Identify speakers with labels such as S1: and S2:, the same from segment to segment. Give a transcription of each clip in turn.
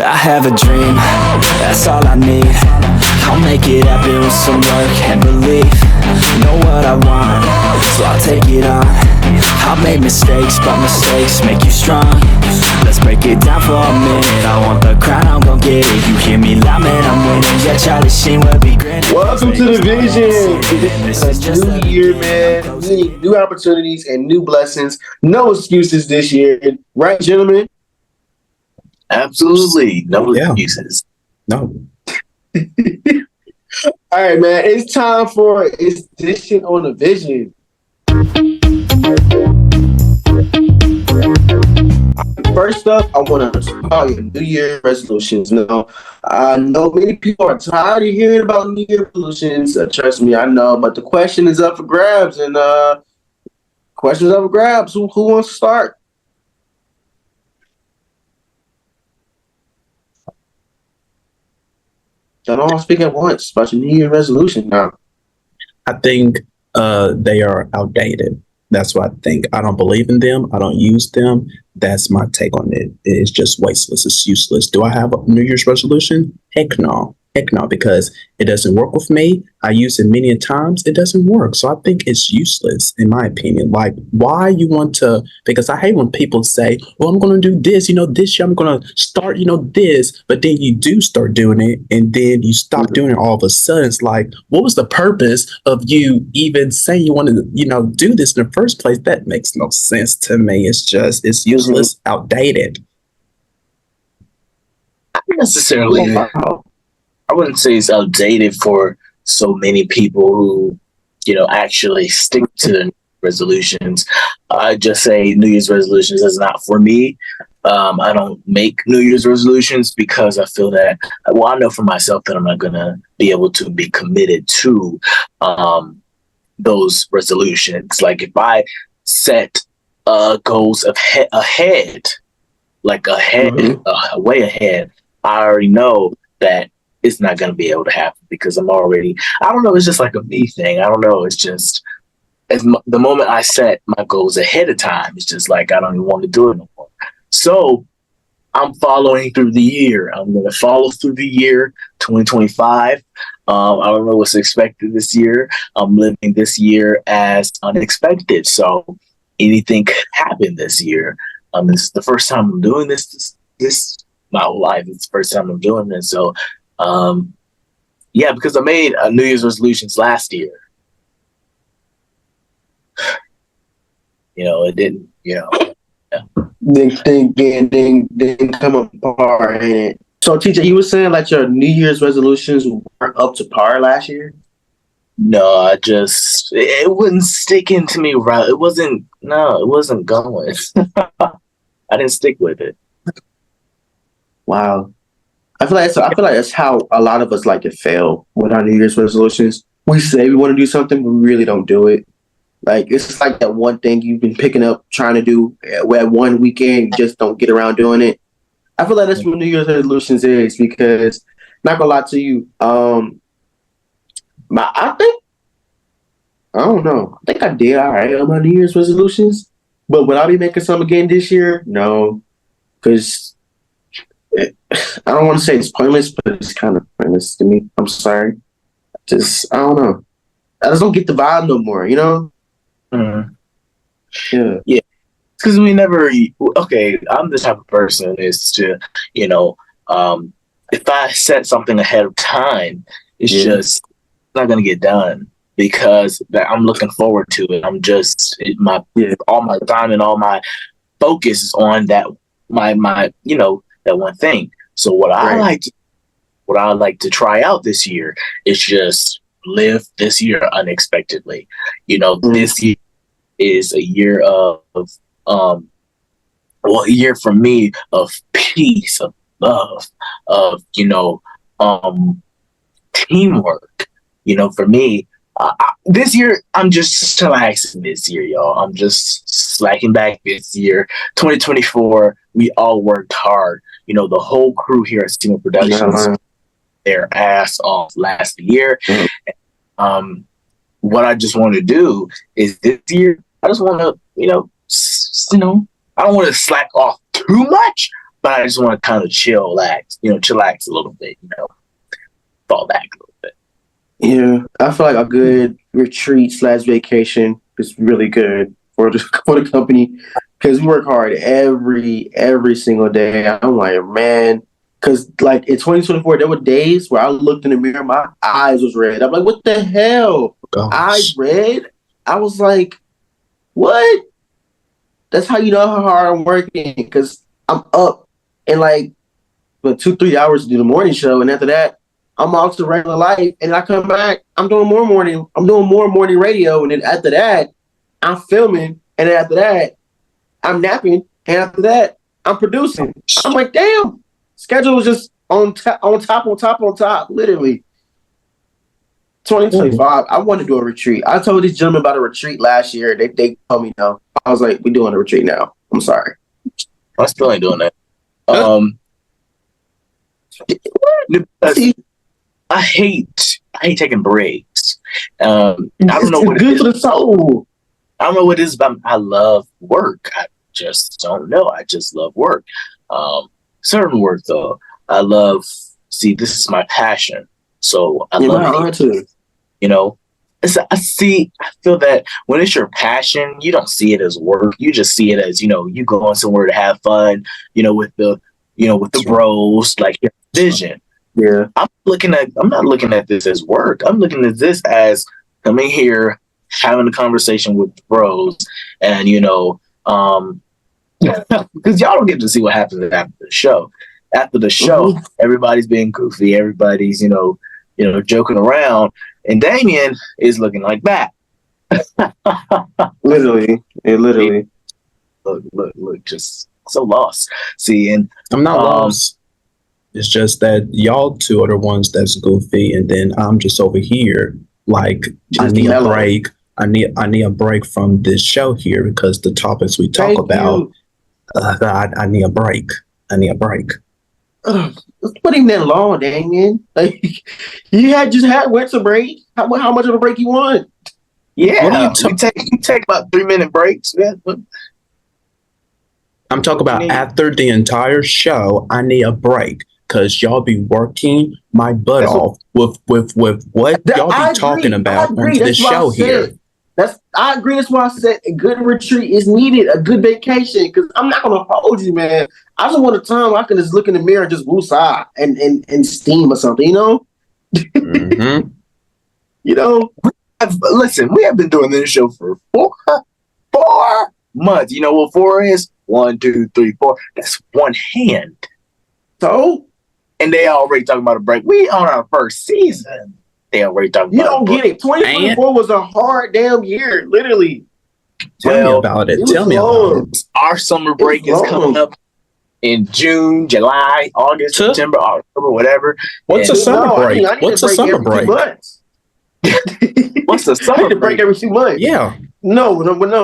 S1: I have a dream, that's all I need. I'll make it happen with some work and belief. Know what I want, so I'll take it on. I'll make mistakes, but mistakes make you strong. Let's break it down for a minute. I want the crown, I'm gon' get it. You hear me loud, man, I'm winning. Yeah, Charlie Sheen will be grinning.
S2: Welcome to the Vision. This is just a new year, man. New opportunities and new blessings. No excuses this year. Right, gentlemen?
S3: Absolutely. No excuses.
S4: No.
S2: All right, man. It's time for It's Edition on the Vision. First up, I want to talk about your New Year resolutions. Now, I know many people are tired of hearing about New Year resolutions. Trust me, I know. But the question is up for grabs. And questions up for grabs. Who wants to start? Don't all speak at once about your New Year resolution now.
S4: I think they are outdated. That's what I think. I don't believe in them. I don't use them. That's my take on it. It's just wasteless. It's useless. Do I have a New Year's resolution? Heck no. Heck no, because it doesn't work with me. I use it many times. It doesn't work. So I think it's useless, in my opinion. Like, why you want to, because I hate when people say, well, I'm going to do this, this year I'm going to start, this, but then you do start doing it and then you stop doing it all of a sudden. It's like, what was the purpose of you even saying you want to, do this in the first place? That makes no sense to me. It's useless, outdated.
S3: Not necessarily.
S2: Wow.
S3: I wouldn't say it's outdated for so many people who, actually stick to the resolutions. I just say New Year's resolutions is not for me. I don't make New Year's resolutions because I feel that, I know for myself that I'm not going to be able to be committed to those resolutions. Like if I set goals ahead, way ahead, I already know that it's not going to be able to happen because I don't know, it's just like a me thing. I don't know. It's just, the moment I set my goals ahead of time, it's just like, I don't even want to do it no more. So I'm following through the year. I'm going to follow through the year 2025. I don't know what's expected this year. I'm living this year as unexpected. So anything could happen this year. This is the first time I'm doing this my whole life. It's the first time I'm doing this. So, because I made New Year's resolutions last year. It didn't,
S2: Didn't come apart. So, teacher, you were saying like your New Year's resolutions weren't up to par last year?
S3: No, it wouldn't stick into me right. It wasn't going. I didn't stick with it.
S2: Wow. I feel like that's how a lot of us like to fail with our New Year's resolutions. We say we want to do something, but we really don't do it. Like, it's just like that one thing you've been picking up, trying to do at one weekend, you just don't get around doing it. I feel like that's what New Year's resolutions is, because, not gonna lie to you, I don't know. I think I did all right on my New Year's resolutions, but would I be making some again this year? No, because I don't want to say it's pointless, but it's kind of pointless to me. I'm sorry. I don't know. I just don't get the vibe no more,
S3: Mm-hmm.
S2: Yeah.
S3: Because we never. Okay, I'm the type of person is to, if I set something ahead of time, it's just not going to get done because I'm looking forward to it. I'm just all my time and all my focus is on that that one thing. So what I like to try out this year is just live this year unexpectedly. This year is a year of a year for me of peace, of love, of teamwork. For me, this year I'm just chillaxing. This year, y'all, I'm just slacking back. This year, 2024, we all worked hard. The whole crew here at Seymore Productions, their ass off last year. What I just want to do is this year, I just want to, I don't want to slack off too much, but I just want to kind of chillax a little bit, fall back a little bit.
S2: Yeah, I feel like a good retreat / vacation is really good for the company because we work hard every single day. I'm like, man, because like in 2024, there were days where I looked in the mirror, my eyes was red. I'm like, what the hell?
S4: Gosh.
S2: Eyes red? I was like, what? That's how you know how hard I'm working because I'm up in like 2-3 hours to do the morning show, and after that, I'm off to regular life, and I come back. I'm doing more morning radio, and then after that, I'm filming, and then after that, I'm napping, and after that, I'm producing. I'm like, damn, schedule was just on top, literally. 2025, I want to do a retreat. I told these gentlemen about a retreat last year. They told me no. I was like, we're doing a retreat now. I'm sorry.
S3: I still ain't doing that. I hate taking breaks. I don't know what
S2: it's good for the soul.
S3: I don't know what it is, but I love work. I just don't know. I just love work. Certain work though, I love. See, this is my passion, so I love it.
S2: Too.
S3: I feel that when it's your passion, you don't see it as work. You just see it as you going somewhere to have fun. With the bros, like your vision.
S2: Yeah.
S3: I'm not looking at this as work. I'm looking at this as coming here, having a conversation with the bros, and because y'all don't get to see what happens after the show. After the show, everybody's being goofy, everybody's joking around, and Damian is looking like that.
S2: Literally.
S3: Look, just so lost. See, and
S4: I'm not lost. It's just that y'all two are the ones that's goofy, and then I'm just over here like I need a break. I need a break from this show here because the topics we talk about. I need a break.
S2: It's not even that long, Damian. Like you just had winter break. How much of a break you want?
S3: Yeah, you take about 3-minute breaks. Yeah.
S4: I'm talking about after the entire show. I need a break. Cause y'all be working my butt off with what y'all be talking about on this show here.
S2: I agree. That's why I said a good retreat is needed, a good vacation. Because I'm not gonna hold you, man. I just want a time where I can just look in the mirror and just woosah and steam or something,
S4: Mm-hmm.
S3: Listen, we have been doing this show for four months. You know what 4 is? 1, 2, 3, 4. That's one hand.
S2: So.
S3: And they already talking about a break. We on our first season. They already talking about.
S2: You don't get it. 2024 was a hard damn year, literally.
S4: Tell me about it.
S3: Our summer break is coming up in June, July, August, September, October, whatever.
S4: What's a summer break? What's a summer break?
S3: What's the summer
S2: break every 2 months?
S4: Yeah.
S2: No. When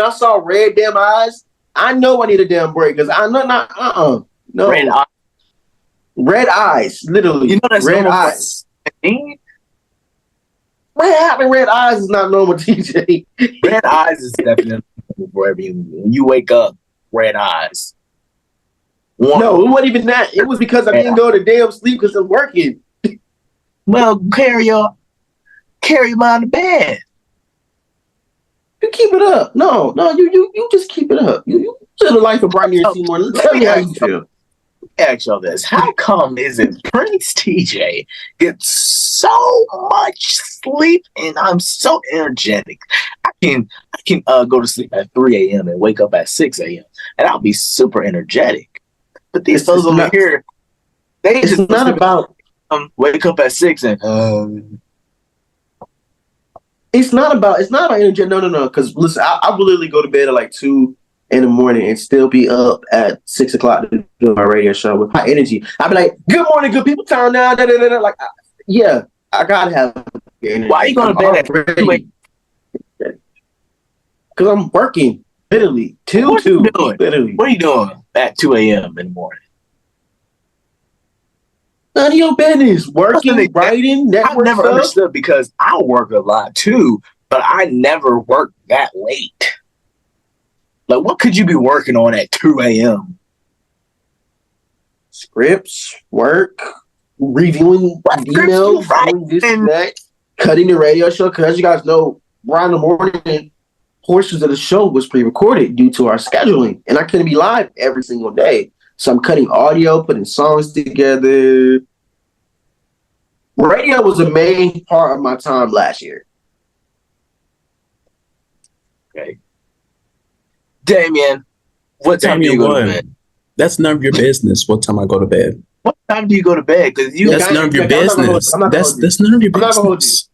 S2: I saw red damn eyes, I know I need a damn break because I know. No. Red eyes, literally.
S3: That's
S2: red eyes. What happened? Red eyes is not normal, TJ.
S3: Red eyes is definitely for everyone. When you wake up, red eyes.
S2: No, it wasn't even that. It was because I didn't go to damn sleep because I'm working.
S3: Well, carry them on the bed.
S2: You keep it up. No, you just keep it up. You live the life of Bry'Neir Seymore. Tell me how you feel.
S3: Ask y'all this: how come is it Prince TJ gets so much sleep and I'm so energetic? I can go to sleep at 3 a.m. and wake up at 6 a.m. and I'll be super energetic. But these folks over here, it's not about wake up at 6 and
S2: it's not about energy. No. Because listen, I literally go to bed at like 2 in the morning and still be up at 6 o'clock to do my radio show with high energy. I'd be like, "Good morning, good people. Turn down." Like, yeah, I gotta have energy.
S3: Why are you going to bed at 2 a.m.?
S2: Because I'm working literally till 2. Literally,
S3: what are you doing at 2 a.m. in the morning?
S2: None of your business. Working, writing, network.
S3: I've never understood because I work a lot too, but I never work that late. Like, what could you be working on at 2 a.m.?
S2: Scripts, work, reviewing emails,
S3: Right.
S2: doing this and that, cutting the radio show. Because you guys know, Brian in the Morning portions of the show was pre-recorded due to our scheduling, and I couldn't be live every single day. So I'm cutting audio, putting songs together. Radio was a main part of my time last year.
S3: Okay. Damian, what time do you go to bed?
S4: That's none of your business what time I go to bed.
S3: What time do you go to bed? Because
S4: that's none of your business. That's none of your business.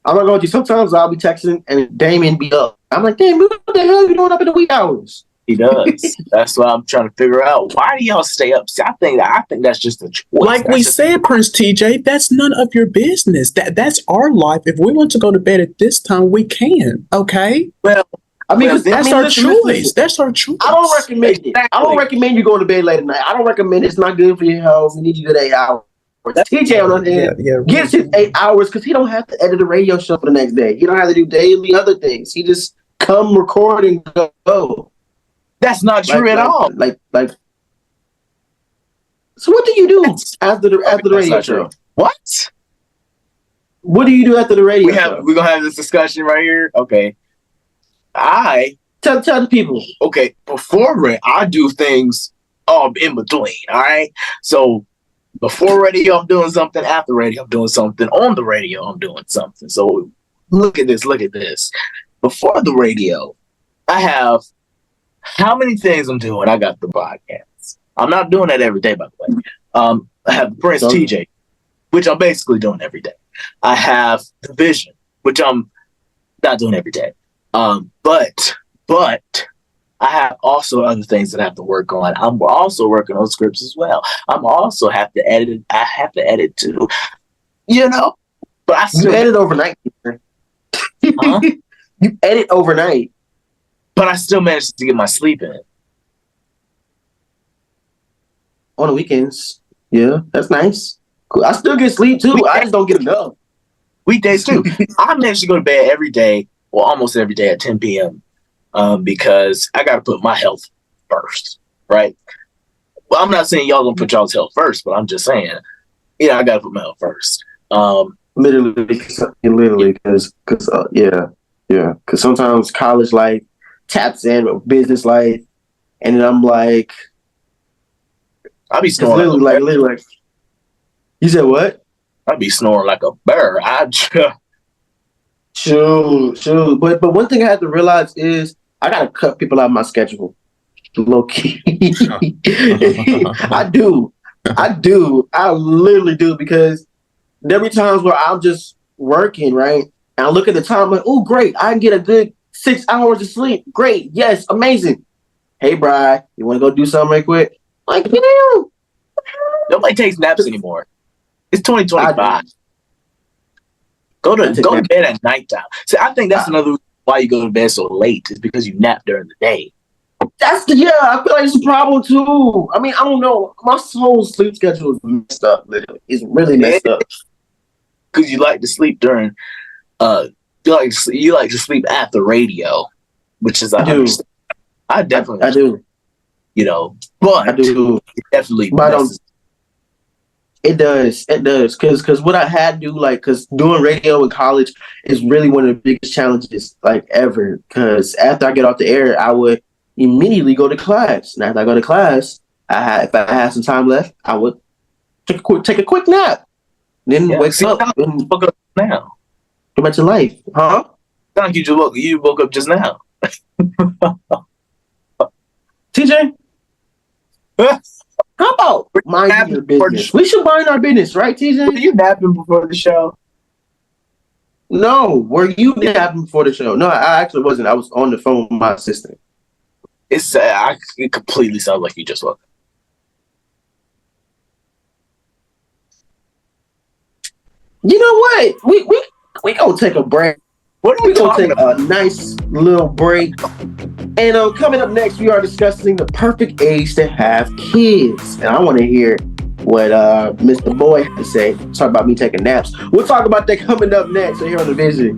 S2: I'm not going to hold you. Sometimes I'll be texting and Damian be up. I'm like, damn, what the hell are you doing up in the wee hours?
S3: He does. That's what I'm trying to figure out. Why do y'all stay up? See, I think that's just a choice.
S4: Like we said, Prince TJ, that's none of your business. That's our life. If we want to go to bed at this time, we can. Okay.
S3: Well,
S4: that's our choice. That's our choice.
S2: I don't recommend it. I don't recommend you going to bed late at night. I don't recommend it. It's not good for your health. You need to get 8 hours. TJ on the other hand gets his 8 hours because he don't have to edit a radio show for the next day. He don't have to do daily other things. He just come record and go.
S3: That's not true at all.
S2: Like. So what do you do after the radio show?
S3: What?
S2: What do you do after the radio show?
S3: We're gonna have this discussion right here. Okay.
S2: Tell the people.
S3: Okay, before I do things in between. All right. So before radio, I'm doing something. After radio, I'm doing something. On the radio, I'm doing something. So look at this. Before the radio, I have how many things I'm doing? I got the podcast. I'm not doing that every day, by the way. I have Prince TJ, which I'm basically doing every day. I have the Vision, which I'm not doing every day. But I have also other things that I have to work on. I'm also working on scripts as well. I'm also have to edit. I have to edit too. But I still
S2: edit overnight.
S3: Huh?
S2: You edit overnight.
S3: But I still managed to get my sleep in.
S2: On the weekends. Yeah, that's nice. Cool. I still get sleep too. I just don't get enough.
S3: Weekdays too. I managed to go to bed every day, well, almost every day at 10 p.m. Because I got to put my health first, right? Well, I'm not saying y'all gonna put y'all's health first, but I'm just saying, I got to put my health first.
S2: Literally, because because sometimes college life taps in with business life, and then I'm like,
S3: I'll be snoring
S2: literally. You said what?
S3: I'd be snoring like a bear.
S2: True. But one thing I had to realize is I gotta cut people out of my schedule. Low key. I do. I literally do, because there be times where I'm just working, right? And I look at the time like, oh great, I can get a good 6 hours of sleep. Great, yes, amazing. Hey Bri, you wanna go do something right quick? Like,
S3: nobody takes naps anymore. It's 2025. Go to bed at nighttime. See, I think that's another reason why you go to bed so late, is because you nap during the day.
S2: I feel like it's a problem too. I mean, I don't know. My whole sleep schedule is messed up. Literally, it's really messed up.
S3: Because you like to sleep during, you like to sleep after radio, which is I do. I definitely
S2: do.
S3: But
S2: I do.
S3: It definitely.
S2: It does. Because what I had to do, because doing radio in college is really one of the biggest challenges, ever. Because after I get off the air, I would immediately go to class. And after I go to class, if I had some time left, I would take a quick nap. Then wake up. And
S3: woke up now.
S2: Go back to life. Huh?
S3: Sound like you woke up just now.
S2: TJ? How about mind your business? We should mind our business, right, TJ?
S3: Were you napping before the show?
S2: No. Were you napping before the show? No, I actually wasn't. I was on the phone with my assistant.
S3: It completely sounds like you just woke up.
S2: You know what? We gonna take a break.
S3: What are we
S2: gonna
S3: talking
S2: take
S3: about?
S2: A nice little break. And coming up next, we are discussing the perfect age to have kids. And I want to hear what Mr. Boy had to say. Talk about me taking naps. We'll talk about that coming up next. So here on The Vision.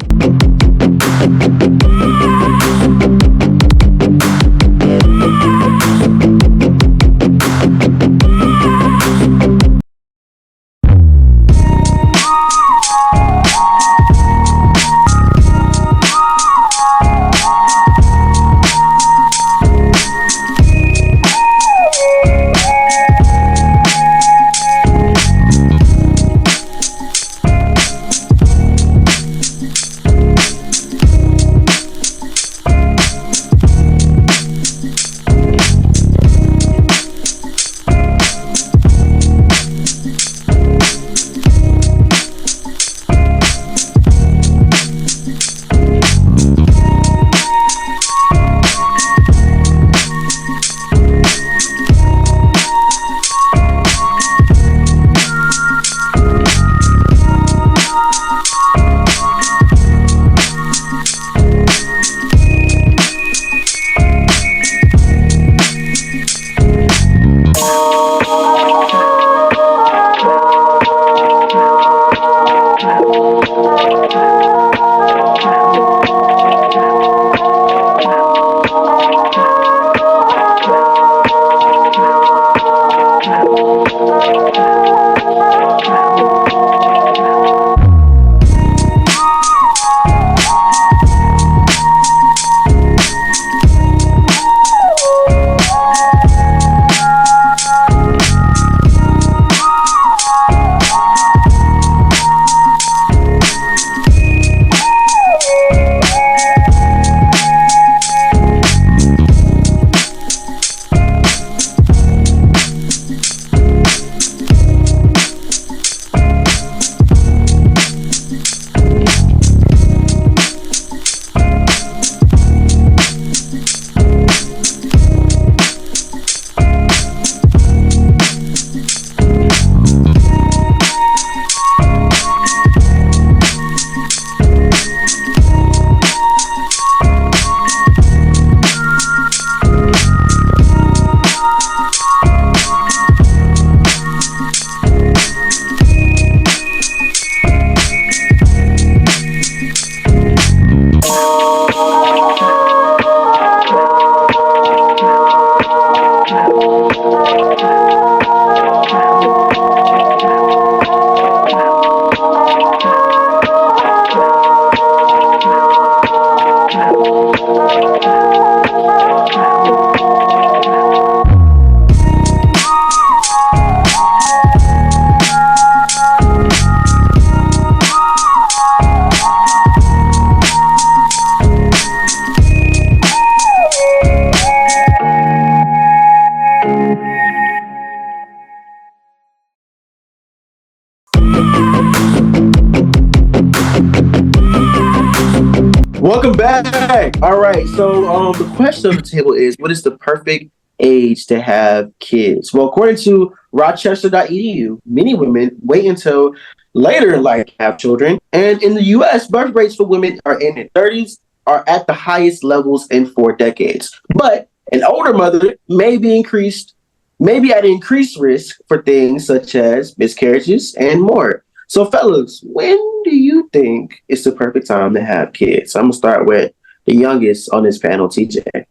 S2: Welcome back. All right. So the question on the table is, what is the perfect age to have kids? Well, according to Rochester.edu, many women wait until later in life to have children. And in the US, birth rates for women are in their 30s are at the highest levels in 4 decades. But an older mother may be at increased risk for things such as miscarriages and more. So, fellas, when do you think is the perfect time to have kids? I'm gonna start with the youngest on this panel, TJ.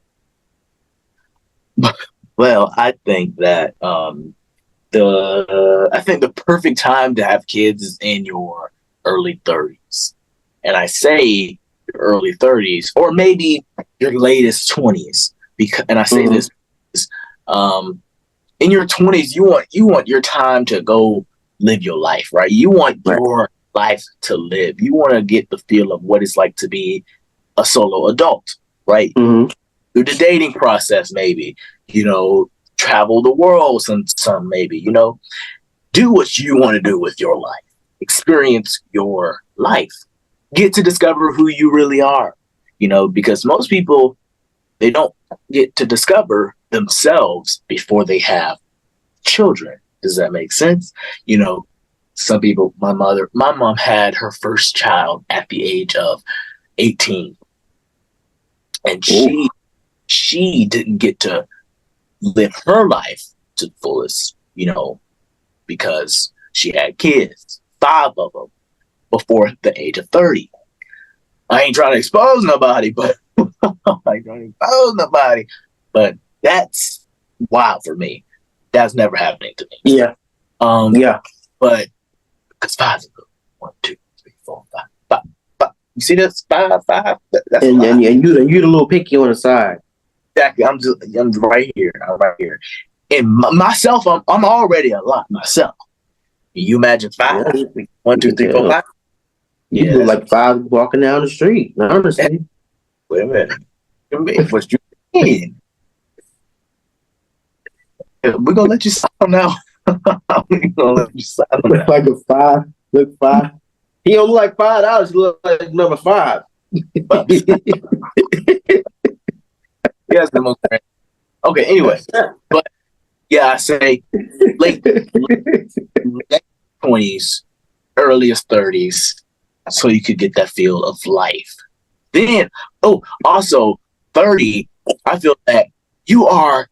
S3: Well, I think that the perfect time to have kids is in your early 30s, and I say your early 30s or maybe your latest 20s. Because, and I say this, in your 20s, you want your time to go live your life, right? You want your life to live. You want to get the feel of what it's like to be a solo adult, right?
S2: Mm-hmm.
S3: Through the dating process, maybe, travel the world, some maybe, do what you want to do with your life, experience your life, get to discover who you really are, because most people, they don't get to discover themselves before they have children. Does that make sense? Some people, my mom had her first child at the age of 18. And she didn't get to live her life to the fullest, because she had kids, 5 of them, before the age of 30. I ain't trying to expose nobody, but that's wild for me. That's never happening to me.
S2: Yeah.
S3: But because 5 is good. 1, 2, 3, 4, 5. You see this? 5. That's
S2: and you the little picky on the side.
S3: Exactly. I'm right here. And myself, I'm already a lot myself. You imagine 5? 1, 2, 3, 4, 5.
S2: You look like 5 walking down the street. Honestly.
S3: Wait a minute. What you mean? We're gonna let you sound now. We're gonna let you sound now.
S2: Look like a 5. Look 5. He don't look like $5. He look like number 5.
S3: Yes, the most. Okay. Anyway, but yeah, I say late 20s, earliest 30s, so you could get that feel of life. Then, also 30, I feel that you are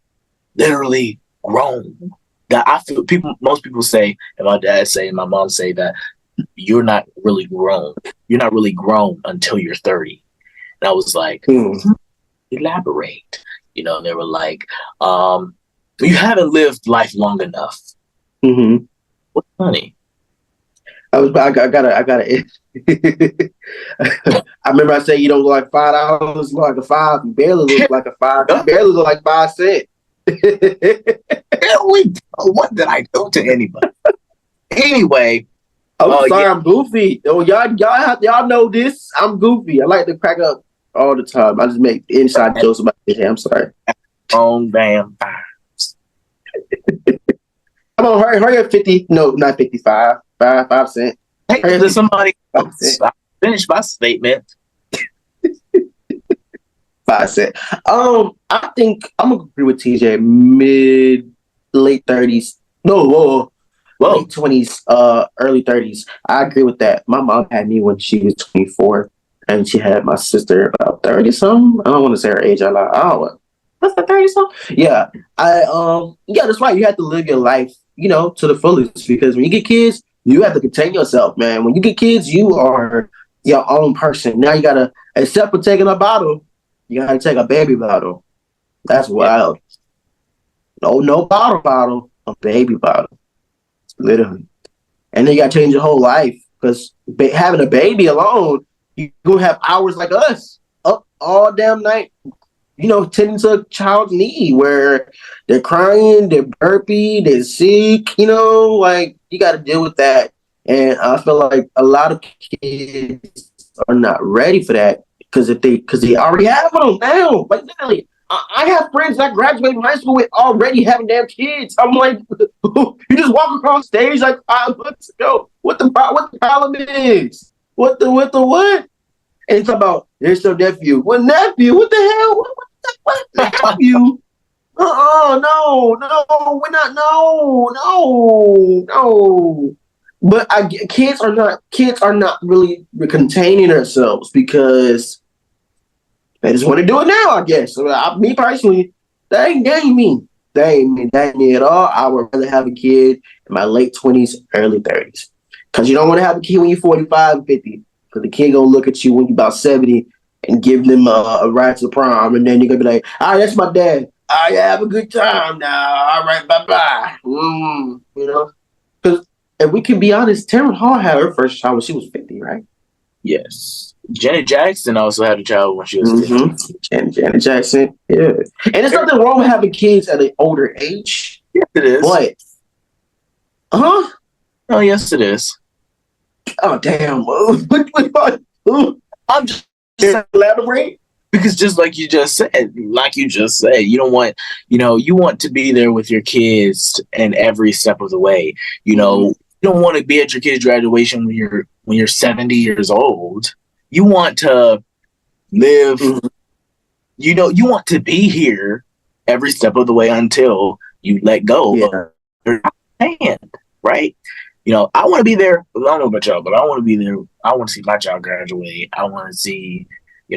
S3: literally grown. That I feel most people say, and my dad say, and my mom say that you're not really grown. You're not really grown until you're 30. And I was like, elaborate. They were like, you haven't lived life long enough.
S2: Mm-hmm.
S3: What's funny?
S2: I gotta. I remember I said you don't look like $5. Look like a 5. You barely look like a 5. You barely look like 5 cents.
S3: What did I do to anybody? Anyway,
S2: I'm sorry, I'm goofy. Y'all know this. I'm goofy. I like to crack up all the time. I just make inside jokes about it. I'm sorry.
S3: Wrong damn.
S2: Come on, hurry up, 50. No, not 55. 5 cents.
S3: Hey, does somebody finish my statement?
S2: 5 cents. I think I'm gonna agree with TJ. Late 30s. No, late 20s, early 30s. I agree with that. My mom had me when she was 24, and she had my sister about 30 something. I don't want to say her age. I'm like, what's that 30 something? Yeah, that's right. You have to live your life, to the fullest, because when you get kids, you have to contain yourself, man. When you get kids, you are your own person. Now you gotta, except for taking a bottle, you gotta take a baby bottle. That's wild. No bottle, a baby bottle. Literally. And then you gotta change your whole life, because having a baby alone, you're gonna have hours like us, up all damn night, tending to a child's need where they're crying, they're burpy, they're sick, like you gotta deal with that. And I feel like a lot of kids are not ready for that because they already have them now. Like literally, I have friends that graduated from high school with already having damn kids. I'm like, you just walk across stage like 5 months ago. What the problem is? What? And it's about there's your nephew. What nephew? What the hell? What nephew? No, we're not. No. But kids are not really containing themselves because they just want to do it now. I guess. So me personally, that ain't me. That ain't me at all. I would rather have a kid in my late 20s, early 30s, because you don't want to have a kid when you're 45, 50. Because the kid gonna look at you when you're about 70 and give them a ride to prom, and then you're gonna be like, "All right, that's my dad. All right, have a good time now. All right, bye." You know, because if we can be honest, Taryn Hall had her first child when she was 50, right?
S3: Yes. Janet Jackson also had a child when she was 50.
S2: And Janet Jackson, yeah. And there's nothing wrong with having kids at an older age.
S3: Yes, it is.
S2: But,
S3: Oh, yes, it is.
S2: Oh, damn.
S3: I'm just
S2: elaborate.
S3: Because just like you just said, you don't want, you want to be there with your kids in every step of the way. You don't want to be at your kid's graduation when you're 70 years old. You want to live, you want to be here every step of the way until you let go of your hand, right? I want to be there. I don't know about y'all, but I want to be there. I want to see my child graduate. I want to see,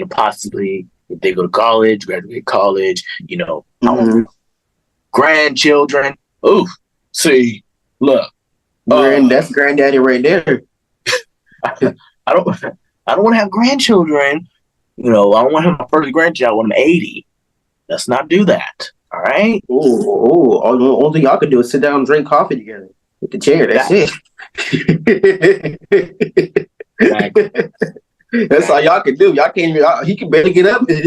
S3: possibly if they go to college, graduate college, I want grandchildren. Oh, see, look.
S2: That's granddaddy right there.
S3: I don't want to have grandchildren. I don't want to have my first grandchild when I'm 80. Let's not do that. All right.
S2: All thing y'all can do is sit down and drink coffee together with the chair. That's it.
S3: Exactly.
S2: That's all y'all can do. Y'all can't even. He can barely get up. He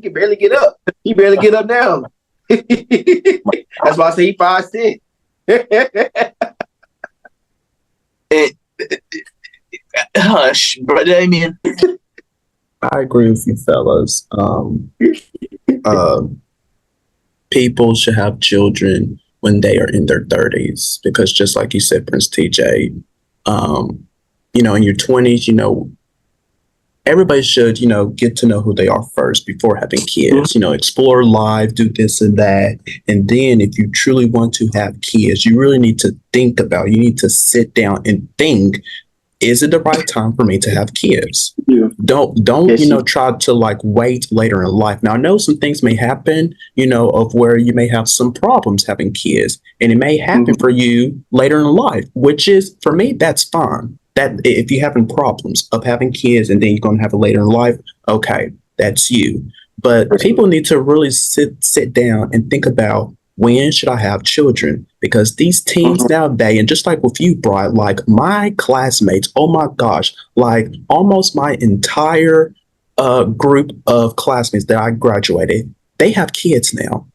S2: can barely get up. He barely get up now. That's why I say he 5'10".
S3: Hush, but Damian.
S4: I agree with you, fellas. People should have children when they are in their 30s, because just like you said, Prince TJ, in your 20s, everybody should, get to know who they are first before having kids, explore life, do this and that. And then if you truly want to have kids, you really need to you need to sit down and think, is it the right time for me to have kids?
S2: Yeah.
S4: Don't try to wait later in life. Now, I know some things may happen, of where you may have some problems having kids, and it may happen for you later in life, which is, for me, that's fine. That if you're having problems of having kids and then you're going to have it later in life, okay, that's you. But people need to really sit down and think about, when should I have children? Because these teens nowadays, and just like with you, Bri, my classmates, oh my gosh, almost my entire group of classmates that I graduated, they have kids now.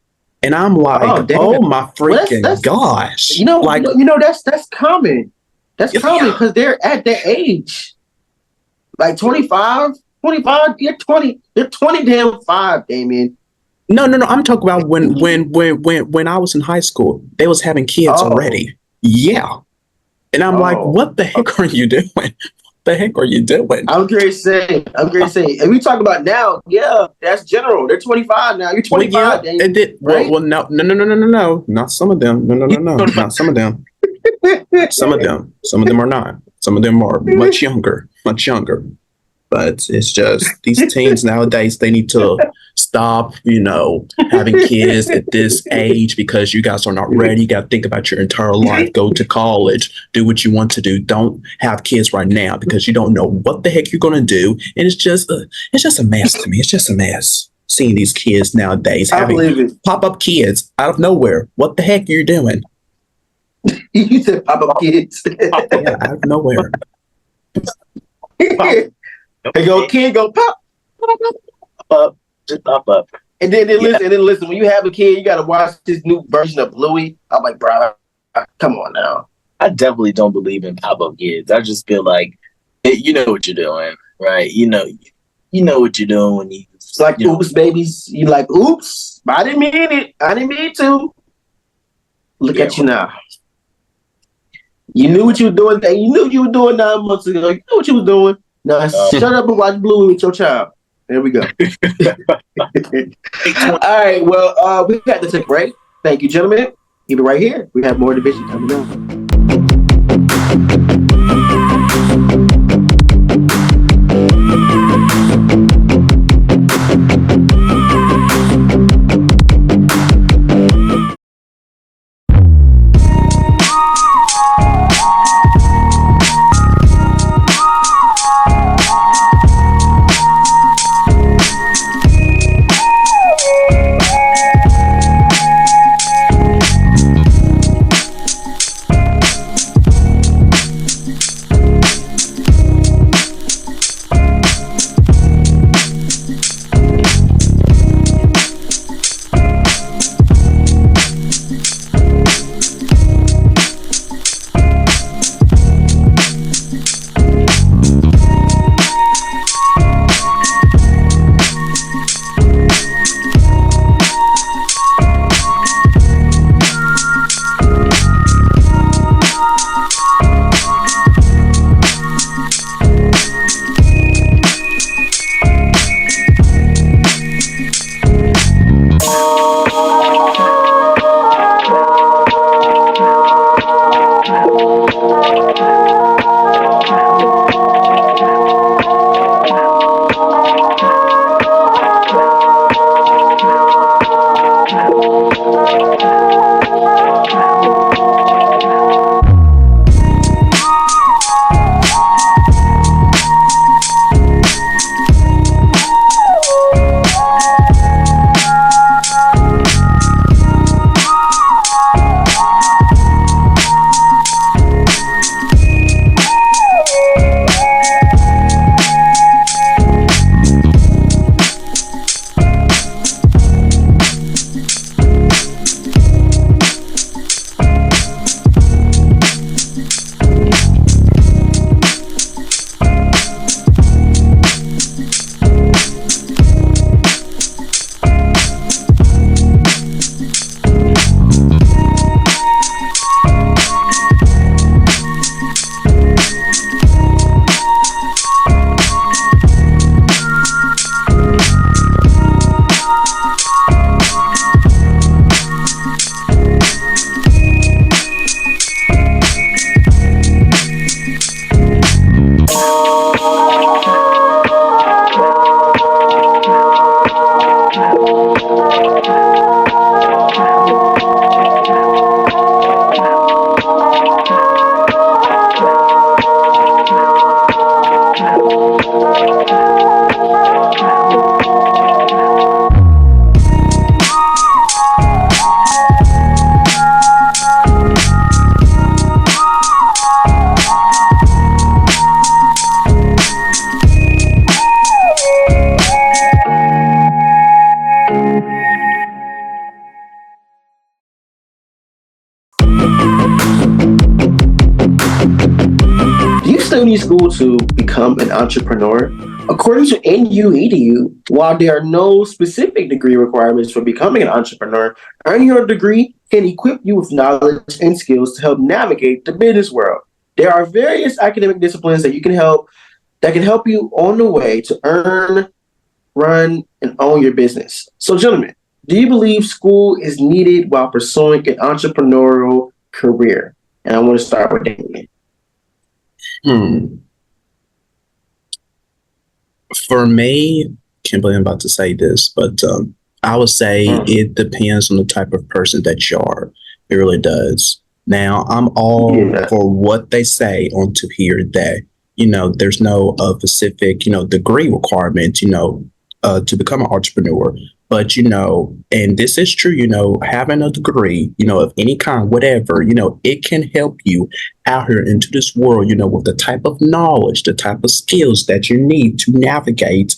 S4: And I'm like, oh my freaking gosh.
S2: That's common. That's common because they're at that age. 25, you're 20 damn 5, Damian.
S4: No. I'm talking about when I was in high school, they was having kids already. Yeah. And I'm like, what the heck are you doing? What the heck are you doing?
S2: I'm great saying. And we talk about now, that's general. They're 25 now. You're 25.
S4: Well, no. Not some of them. No. Not some of them. Some of them are not. Some of them are much younger. But it's just these teens nowadays, they need to stop, having kids at this age, because you guys are not ready. You got to think about your entire life. Go to college, do what you want to do. Don't have kids right now, because you don't know what the heck you're going to do. And it's just a mess to me. It's just a mess. Seeing these kids nowadays having pop-up kids out of nowhere. What the heck are you doing?
S2: You said pop-up kids.
S4: Yeah, out of nowhere.
S2: They go, kid, go pop
S3: up, just pop up.
S2: And then listen. When you have a kid, you got to watch this new version of Bluey. I'm like, bro, come on now.
S3: I definitely don't believe in pop-up kids. I just feel like, you know what you're doing, right? You know what you're doing when you.
S2: It's like oops, babies. You like, oops, I didn't mean it. I didn't mean to. Look at you now. You knew what you were doing. You knew you were doing 9 months ago. You knew what you were doing. Now shut up and watch Blue with your child. There we go. All right. Well, we had to take a break. Thank you, gentlemen. Keep it right here. We have more division coming up. still need school to become an entrepreneur. According to NUEDU, while there are no specific degree requirements for becoming an entrepreneur, earning your degree can equip you with knowledge and skills to help navigate the business world. There are various academic disciplines that can help you on the way to earn, run, and own your business. So, gentlemen, do you believe school is needed while pursuing an entrepreneurial career? And I want to start with Damian.
S4: For me, can't believe I'm about to say this, but I would say it depends on the type of person that you are. It really does. Now, I'm all for what they say on to hear that, there's no specific, degree requirement, to become an entrepreneur. But, and this is true, having a degree, of any kind, whatever, it can help you out here into this world, with the type of knowledge, the type of skills that you need to navigate,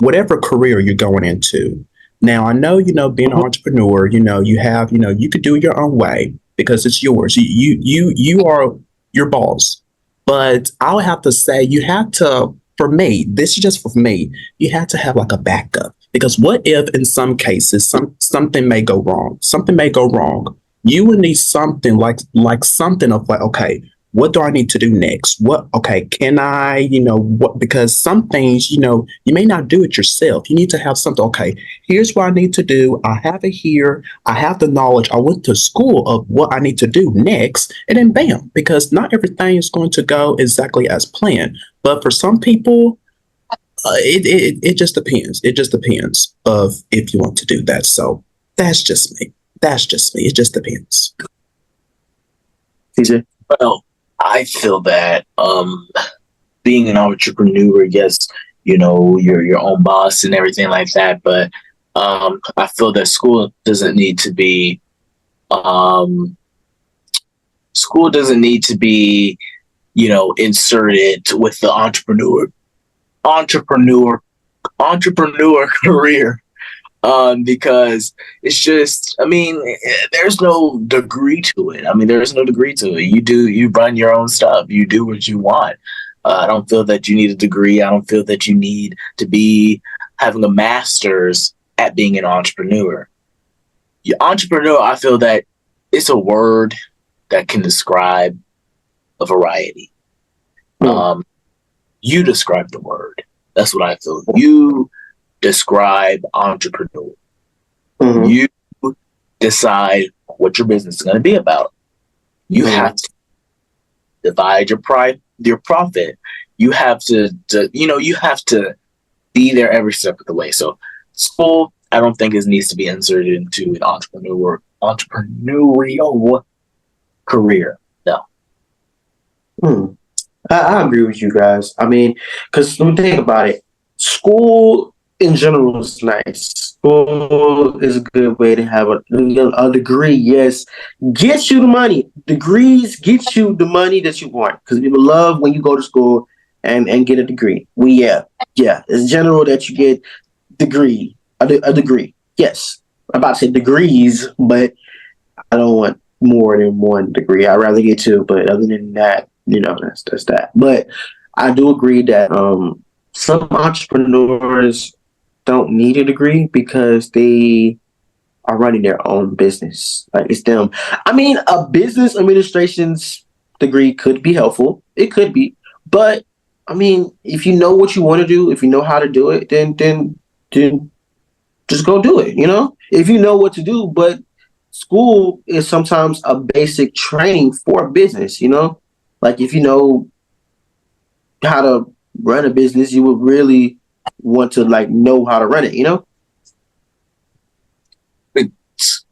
S4: whatever career you're going into. Now, I know, being an entrepreneur, you have, you could do it your own way because it's yours. You are your boss. But I'll have to say you have to, for me, this is just for me, you have to have like a backup. Because what if in some cases something may go wrong? Something may go wrong. You would need something like something of like, okay, what do I need to do next? Okay, can I, what, because some things, you may not do it yourself. You need to have something. Okay, here's what I need to do. I have it here. I have the knowledge. I went to school of what I need to do next. And then bam, because not everything is going to go exactly as planned. But for some people, it just depends. It just depends of if you want to do that. So that's just me. That's just me. It just depends.
S2: TJ?
S3: Well, I feel that being an entrepreneur, yes, you're your own boss and everything like that, but I feel that school doesn't need to be, inserted with the entrepreneur career. Because it's just, there's no degree to it. There's no degree to it. You run your own stuff. You do what you want. I don't feel that you need a degree. I don't feel that you need to be having a master's at being an entrepreneur. Entrepreneur, I feel that it's a word that can describe a variety. You describe the word. That's what I feel. You describe entrepreneur.
S2: Mm-hmm.
S3: You decide what your business is going to be about. You have to divide your profit. You have to you have to be there every step of the way. So school, I don't think it needs to be inserted into an entrepreneurial career. No.
S2: I agree with you guys. Because when you think about it, school in general is nice. School is a good way to have a degree. Yes, gets you the money. Degrees get you the money that you want. Because people love when you go to school and get a degree. It's general that you get a degree. Yes, I'm about to say degrees, but I don't want more than one degree. I'd rather get two. But other than that, that's that. But I do agree that some entrepreneurs don't need a degree because they are running their own business. Like, it's them. A business administration's degree could be helpful. It could be. But if you know what you want to do, if you know how to do it, then just go do it, If you know what to do, but school is sometimes a basic training for business, Like, if you know how to run a business, you would really want to know how to run it,
S3: I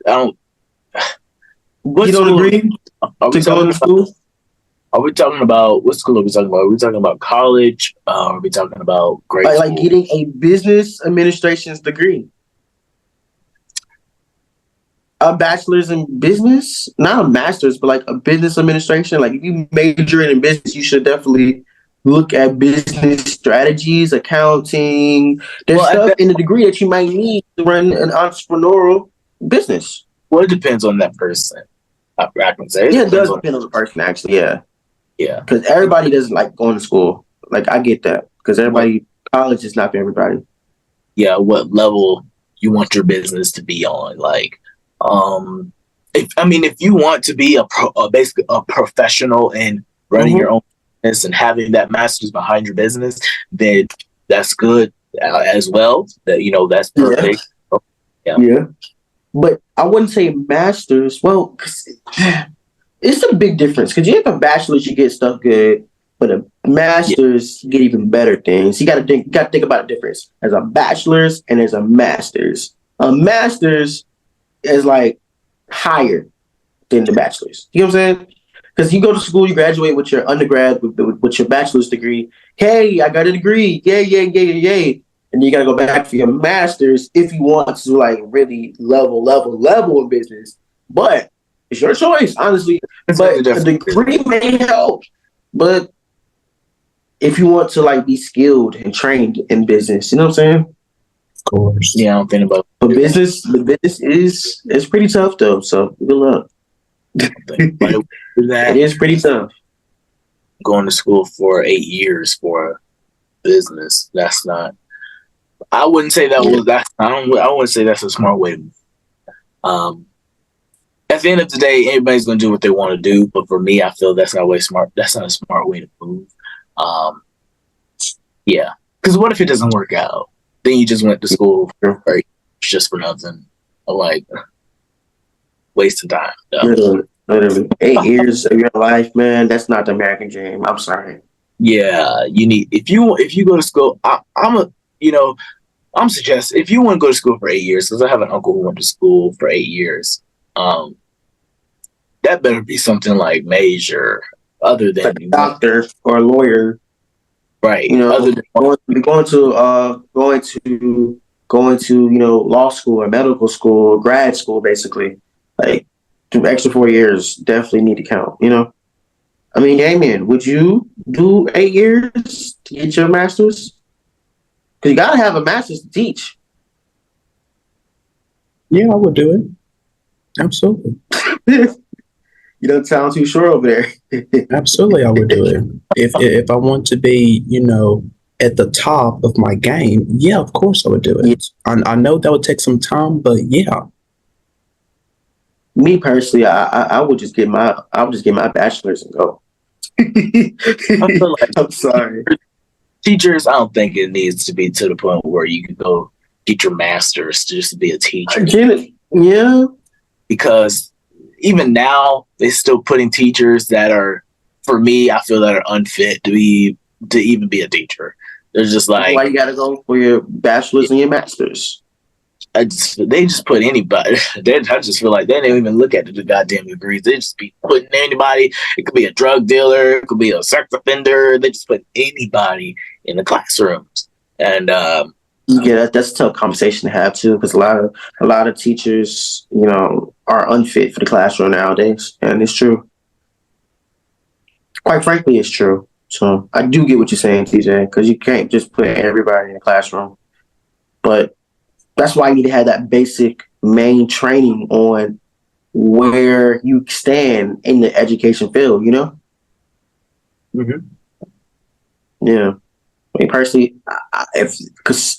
S3: don't.
S2: You don't agree to go to school?
S3: Are we talking about what school are we talking about? Are we talking about college? Are we talking about grade school?
S2: Like getting a business administration's degree. A bachelor's in business, not a master's, but like a business administration. Like, if you major in business, you should definitely look at business strategies, accounting. There's stuff in the degree that you might need to run an entrepreneurial business.
S3: Well, it depends on that person. I can say
S2: it does depend on the person, actually. Yeah. Because everybody doesn't like going to school. Like, I get that. Because college is not for everybody.
S3: Yeah, what level you want your business to be on? Like, if you want to be basically a professional in running your own business and having that master's behind your business, then that's good as well. That that's perfect.
S2: Yeah. But I wouldn't say master's. Well, it's a big difference, because you have a bachelor's, you get stuff good, but a master's, you get even better things. You got to think about the difference. There's a bachelor's and there's a master's. A master's is like higher than the bachelor's. You know what I'm saying? Because you go to school, you graduate with your undergrad, with your bachelor's degree. Hey, I got a degree. Yay. And you got to go back for your master's if you want to really level in business. But it's your choice, honestly. But a degree may help. But if you want to be skilled and trained in business, you know what I'm saying?
S4: Of course.
S3: Yeah, I don't think about
S2: the business is pretty tough though. So good luck. It is pretty tough.
S3: Going to school for 8 years for business. That's not. I wouldn't say that was that. I wouldn't say that's a smart way. at the end of the day, everybody's going to do what they want to do. But for me, I feel that's not way smart. That's not a smart way to move. Yeah. Because what if it doesn't work out? Then you just went to school for just for nothing. Like, waste of time.
S2: Literally. 8 years of your life, man. That's not the American dream. I'm sorry.
S3: Yeah, you need if you go to school. I'm suggesting if you want to go to school for 8 years, because I have an uncle who went to school for 8 years. That better be something like major, other than
S2: like a doctor or a lawyer,
S3: right?
S2: Other than going to law school or medical school or grad school, basically. Like the extra 4 years definitely need to count. I mean, Damian, would you do 8 years to get your master's? Because you gotta have a master's to teach.
S4: Yeah, I would do it. Absolutely.
S2: You don't sound too sure over there.
S4: Absolutely, I would do it. If I want to be, at the top of my game, yeah, of course I would do it.
S2: Yeah.
S4: I know that would take some time, but yeah.
S2: Me personally, I would just get my bachelor's and go.
S3: I feel like
S2: I'm sorry.
S3: Teachers, I don't think it needs to be to the point where you can go get your master's just to be a teacher.
S2: Yeah.
S3: Because even now, they're still putting teachers that are, for me, I feel that are unfit to even be a teacher. They're just like,
S2: why you gotta go for your bachelor's and your master's?
S3: They just put anybody. I just feel like they don't even look at the goddamn degrees. They just be putting anybody. It could be a drug dealer. It could be a sex offender. They just put anybody in the classrooms. And
S2: yeah, that's a tough conversation to have too, because a lot of teachers, are unfit for the classroom nowadays, and it's true. Quite frankly, it's true. So I do get what you're saying, TJ, because you can't just put everybody in the classroom. But that's why you need to have that basic main training on where you stand in the education field,
S3: Mm-hmm.
S2: Yeah. I mean, personally, because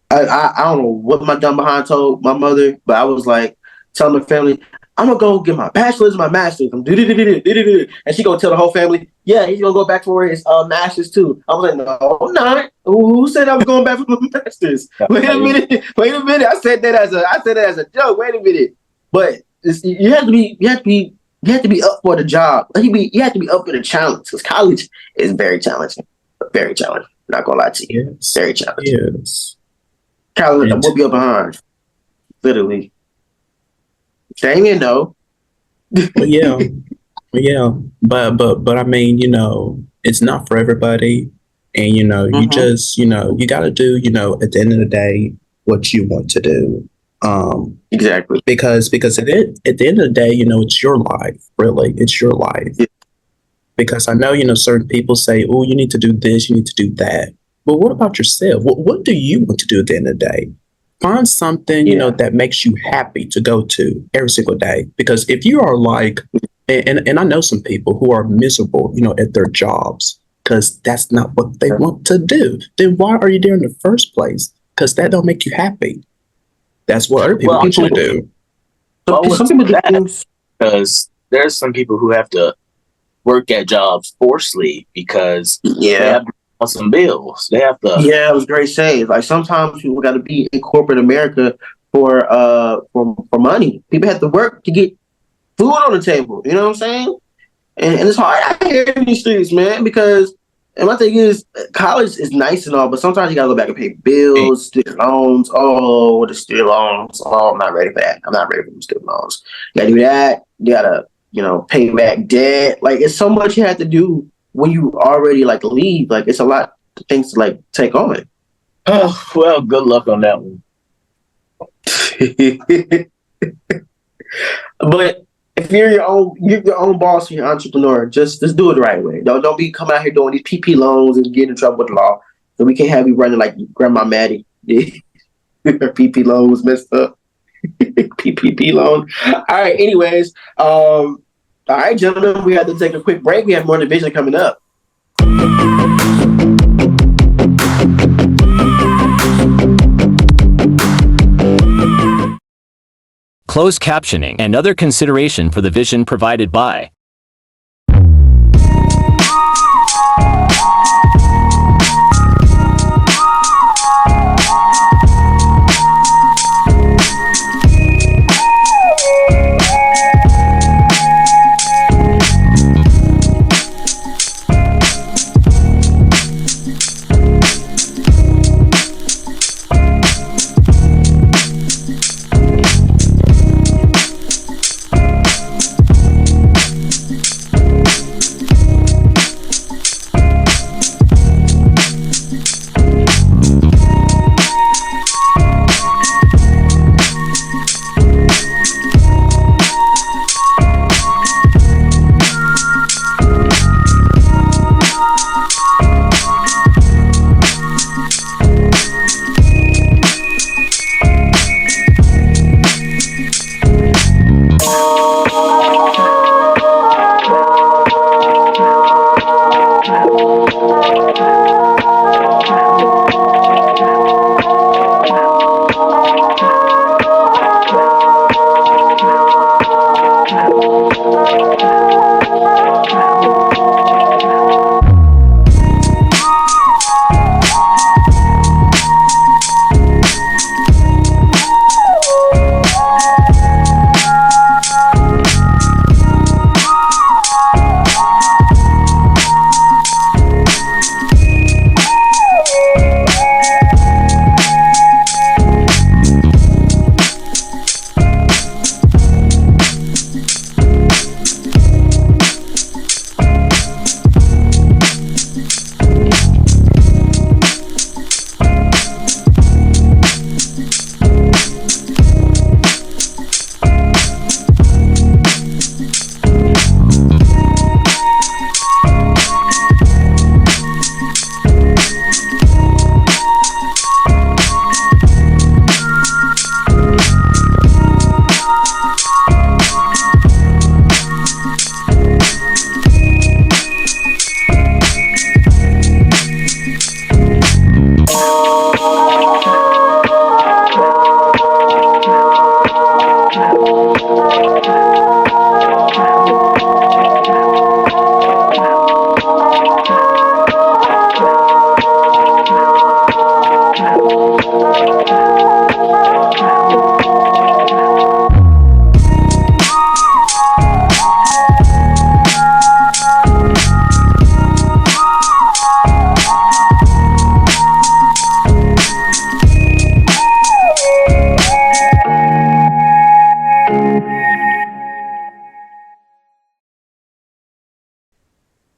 S2: I don't know what my dumb behind told my mother, but I was like telling my family, I'm gonna go get my bachelor's and my master's. And she gonna tell the whole family, yeah, he's gonna go back for his master's too. I was like, no, I'm not. Who said I was going back for my master's? Wait a minute. I said that as a joke. Wait a minute. But you have to be up for the job. You have to be up for the challenge, because college is very challenging. Very challenging. Not gonna lie to you.
S4: Yes.
S2: Very challenging.
S4: Yes.
S2: College will be up behind. Literally. Damian, no.
S4: But yeah. But I mean, it's not for everybody. And you just, you gotta do, at the end of the day, what you want to do.
S2: Exactly.
S4: Because at the end of the day, it's your life, really. It's your life.
S2: Yeah.
S4: Because I know, certain people say, oh, you need to do this, you need to do that. But what about yourself? What do you want to do at the end of the day? Find something, that makes you happy to go to every single day. Because if you are like, and I know some people who are miserable, at their jobs, because that's not what they want to do. Then why are you there in the first place? Because that don't make you happy. That's what other people want you to do.
S2: Some people do things.
S3: Because there's some people who have to work at jobs forcefully because they have to pay some bills. They have to.
S2: Yeah, it was great save. Like sometimes people got to be in corporate America for money. People have to work to get food on the table. You know what I'm saying? And it's hard out here in these streets, man, because. And my thing is, college is nice and all, but sometimes you gotta go back and pay bills, student loans. Oh, the student loans. Oh, I'm not ready for that. I'm not ready for the student loans. You gotta do that. You gotta, pay back debt. Like, it's so much you have to do when you already leave. Like, it's a lot of things to take on.
S3: Oh, well, good luck on that one.
S2: But if you're your own boss, you're an entrepreneur, just do it the right way. Don't be coming out here doing these PP loans and getting in trouble with the law. So we can't have you running like Grandma Maddie. Her PP loan was messed up. PPP loan. All right. Anyways, all right, gentlemen, we have to take a quick break. We have more division coming up.
S5: closed captioning, and other consideration for the vision provided by.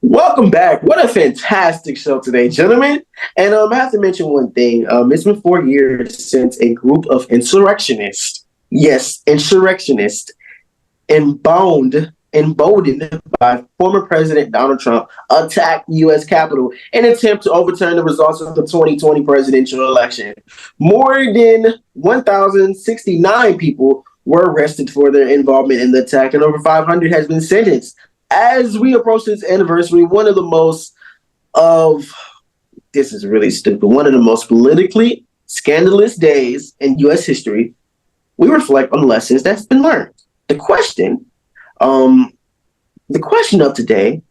S2: Welcome back. What a fantastic show today, gentlemen. And I have to mention one thing. It's been 4 years since a group of insurrectionists, yes, insurrectionists, emboldened by former President Donald Trump, attacked the U.S. Capitol in an attempt to overturn the results of the 2020 presidential election. More than 1,069 people were arrested for their involvement in the attack, and over 500 has been sentenced. As we approach this anniversary, one of the most politically scandalous days in U.S. history, we reflect on the lessons that's been learned. The question of today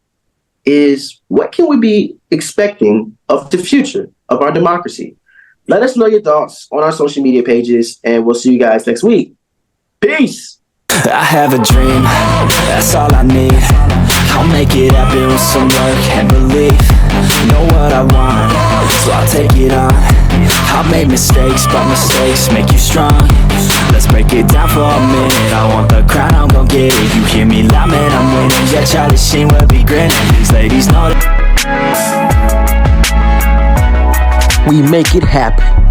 S2: is, what can we be expecting of the future of our democracy? Let us know your thoughts on our social media pages, and we'll see you guys next week. Peace!
S1: I have a dream, that's all I need. I'll make it happen with some work and belief. Know what I want, so I'll take it on. I've made mistakes, but mistakes make you strong. Let's break it down for a minute. I want the crown, I'm gon' get it. You hear me loud, man, I'm winning. Yeah, Charlie Sheen will be grinning. These ladies know that
S6: we make it happen.